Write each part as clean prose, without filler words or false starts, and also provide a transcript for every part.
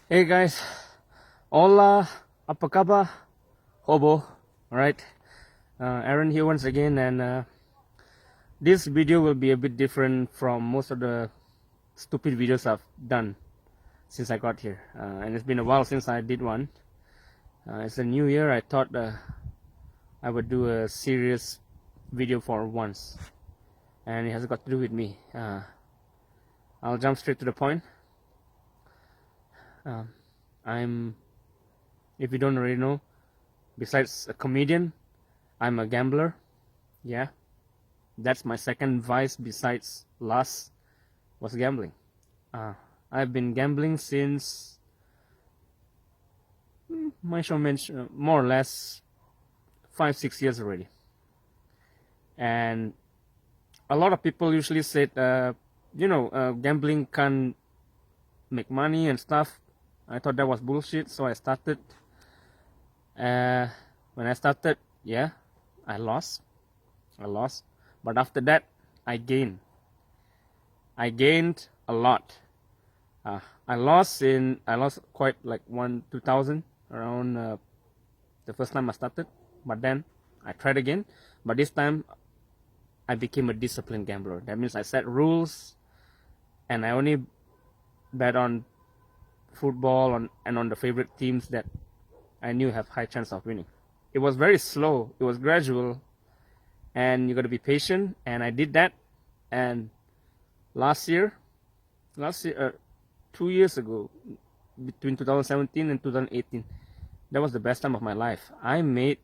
Hey guys, hola, apa kabar, hobo, alright, Aaron here once again, and this video will be a bit different from most of the stupid videos I've done since I got here, and it's been a while since I did one. It's a new year. I thought I would do a serious video for once, and it has got to do with me. I'll jump straight to the point. I'm, if you don't already know, besides a comedian, I'm a gambler. Yeah, that's my second vice besides lust was gambling. I've been gambling since my show mentioned more or less 5-6 years already. And a lot of people usually said, gambling can make money and stuff. I thought that was bullshit, so I started. When I started, yeah, I lost, but after that, I gained a lot. I lost quite like 2,000 around the first time I started, but then I tried again. But this time, I became a disciplined gambler. That means I set rules, and I only bet on football and on the favorite teams that I knew have high chance of winning. It was very slow. It was gradual, and you got to be patient. And I did that. And last year, 2 years ago, between 2017 and 2018, that was the best time of my life. I made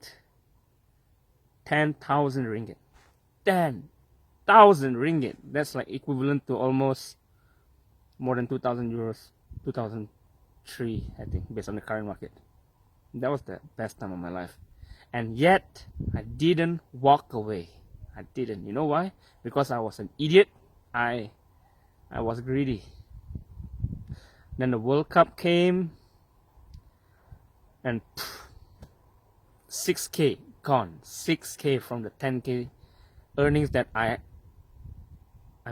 10,000 ringgit. 10,000 ringgit. That's like equivalent to almost more than 2,000 euros, 2003, I think, based on the current market. That was the best time of my life. And yet, I didn't walk away. I didn't. You know why? Because I was an idiot. I was greedy. Then the World Cup came, and 6K gone. 6K from the 10K earnings that I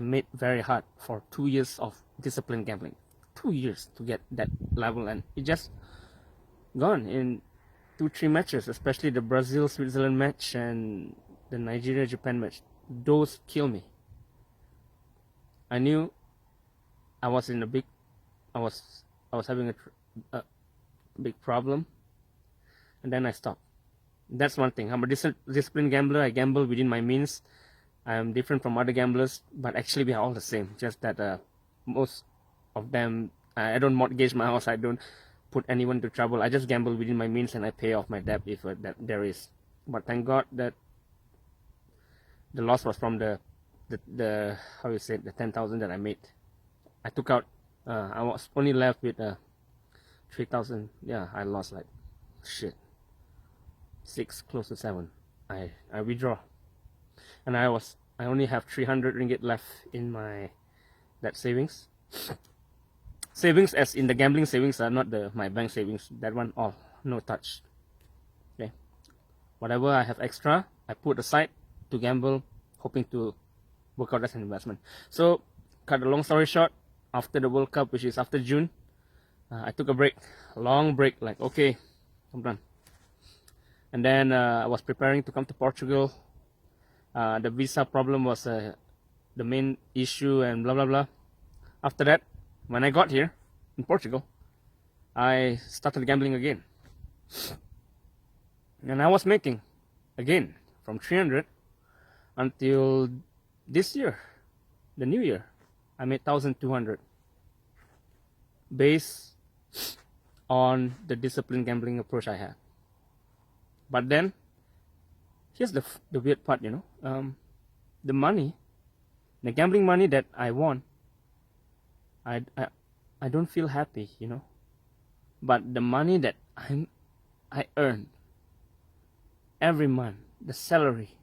made very hard for 2 years of disciplined gambling. 2 years to get that level, and it just gone in 2-3 matches, especially the Brazil-Switzerland match and the Nigeria-Japan match. Those kill me. I knew I was in a big, I was having a big problem, and then I stopped. That's one thing. I'm a disciplined gambler. I gamble within my means. I am different from other gamblers, but actually we are all the same. Just that most of them, I don't mortgage my house. I don't put anyone to trouble. I just gamble within my means, and I pay off my debt if that there is. But thank God that the loss was from the how you say it, the 10,000 that I made. I took out. I was only left with 3,000. Yeah, I lost like shit. 6, close to 7. I withdraw, and I only have 300 ringgit left in that savings. Savings as in the gambling savings are not my bank savings. That one all no touch. Okay, whatever I have extra, I put aside to gamble, hoping to work out as an investment. So, cut the long story short, after the World Cup, which is after June, I took a break, a long break. Like, okay, I'm done. And then I was preparing to come to Portugal. The visa problem was the main issue, and blah blah blah. After that, when I got here in Portugal, I started gambling again, and I was making again from 300 until this year, the new year. I made 1,200 based on the disciplined gambling approach I had. But then, here's the weird part, the money, the gambling money that I won, I don't feel happy, But the money that I earn every month, the salary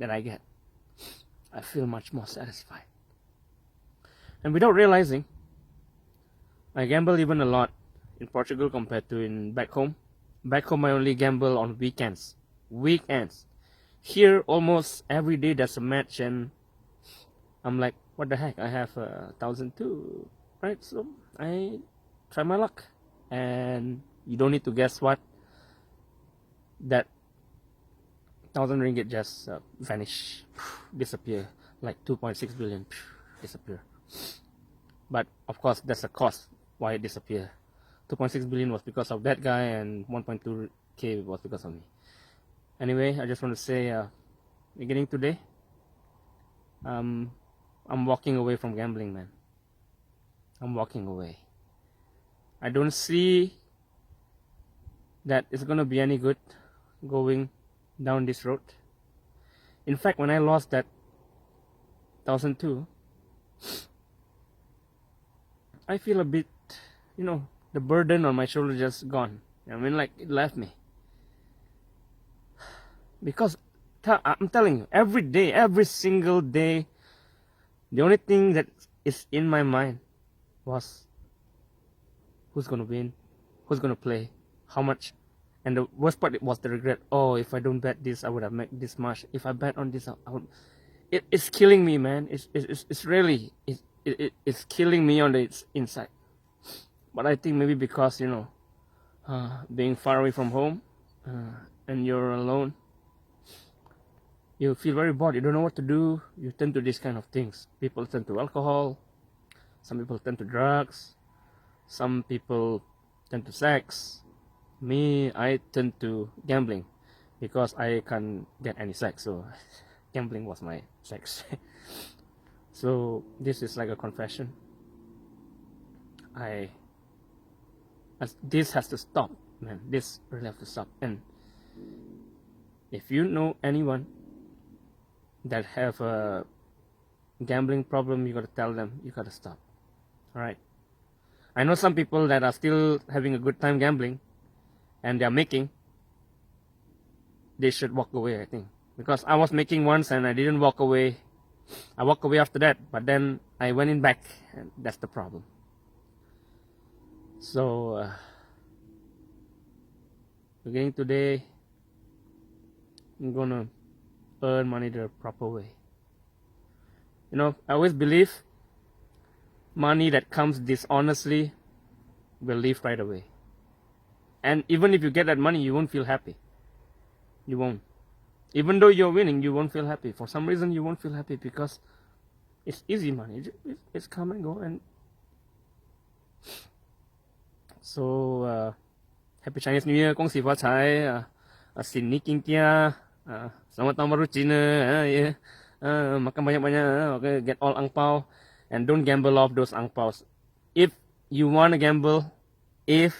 that I get, I feel much more satisfied. And without realizing, I gamble even a lot in Portugal compared to back home. Back home, I only gamble on weekends. Here, almost every day there's a match, and I'm like, what the heck? I have 1,002, right? So I try my luck. And you don't need to guess what. That 1,000 ringgit just vanish, disappear, like 2.6 billion disappear. But of course, that's a cost why it disappeared. 2.6 billion was because of that guy, and 1.2k was because of me. Anyway, I just want to say, beginning today, I'm walking away from gambling, man. I'm walking away. I don't see that it's gonna be any good going down this road. In fact, when I lost that 1,002, I feel a bit, the burden on my shoulder just gone. I mean, like, it left me. Because I'm telling you, every day, every single day, the only thing that is in my mind was who's gonna win, who's gonna play, how much. And the worst part was the regret. Oh, if I don't bet this, I would have made this much. If I bet on this, I would. It's killing me, man. It's really it's killing me on the inside. But I think maybe because being far away from home, and you're alone, you feel very bored. You don't know what to do. You turn to these kind of things. People turn to alcohol. Some people turn to drugs. Some people turn to sex. Me, I turn to gambling because I can't get any sex. So gambling was my sex. So this is like a confession. This has to stop, man. This really has to stop. And if you know anyone that have a gambling problem, you gotta tell them you gotta stop. All right. I know some people that are still having a good time gambling, and they're making. They should walk away, I think, because I was making once and I didn't walk away. I walked away after that, but then I went in back, and that's the problem. So beginning today, I'm gonna earn money the proper way. I always believe money that comes dishonestly will leave right away. And even if you get that money, you won't feel happy. You won't. Even though you're winning, you won't feel happy. For some reason, you won't feel happy because it's easy money. It's come and go. And so, Happy Chinese New Year, 恭喜发财, Sydney Kintia, Selamat Tahun Baru Cina, makan banyak-banyak, okay, get all ang pao, and don't gamble off those ang paos. If you want to gamble, the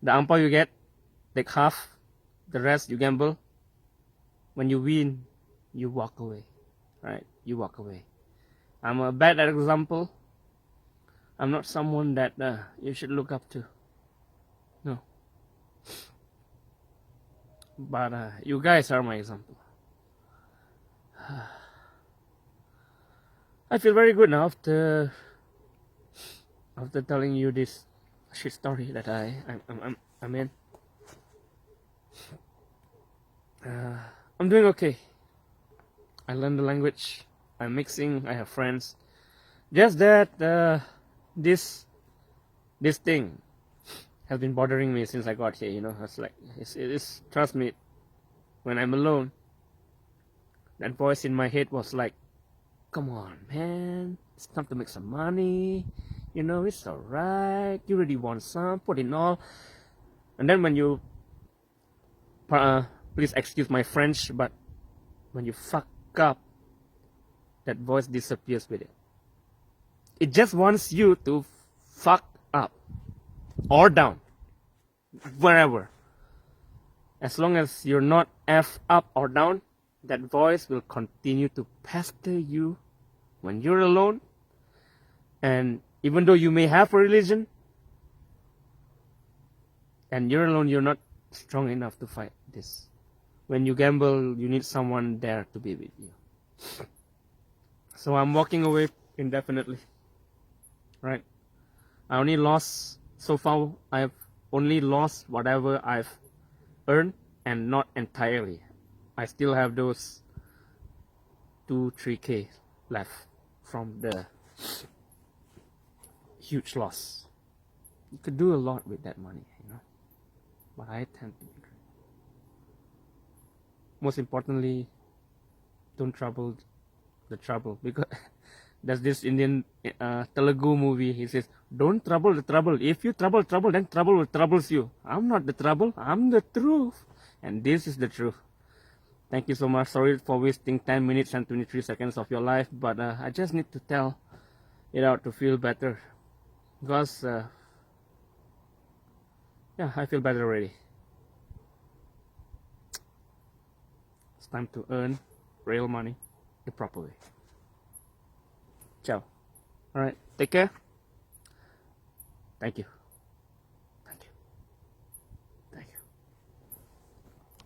ang pao you get, take half, the rest you gamble. When you win, you walk away, right? You walk away. I'm a bad example. I'm not someone that you should look up to. No. But you guys are my example. I feel very good now after telling you this shit story that I'm in. I'm doing okay. I learned the language. I'm mixing. I have friends. Just that this thing has been bothering me since I got here. It's like it's trust me. When I'm alone, that voice in my head was like, "Come on, man. It's time to make some money. It's alright. You really want some. Put in all." And then when you, please excuse my French, but when you fuck up, that voice disappears with it. It just wants you to fuck up or down, wherever. As long as you're not F up or down, that voice will continue to pester you when you're alone. And even though you may have a religion, and you're alone, you're not strong enough to fight this. When you gamble, you need someone there to be with you. So I'm walking away indefinitely. Right? So far, I've only lost whatever I've earned, and not entirely. I still have those 2-3k left from the huge loss. You could do a lot with that money, but I tend to be greedy. Most importantly, don't trouble the trouble, because there's this Indian Telugu movie. He says, "Don't trouble the trouble. If you trouble trouble, then trouble will troubles you." I'm not the trouble. I'm the truth, and this is the truth. Thank you so much. Sorry for wasting 10 minutes and 23 seconds of your life, but I just need to tell it out to feel better, because yeah, I feel better already. It's time to earn real money the proper way. Ciao. All right, take care. Thank you.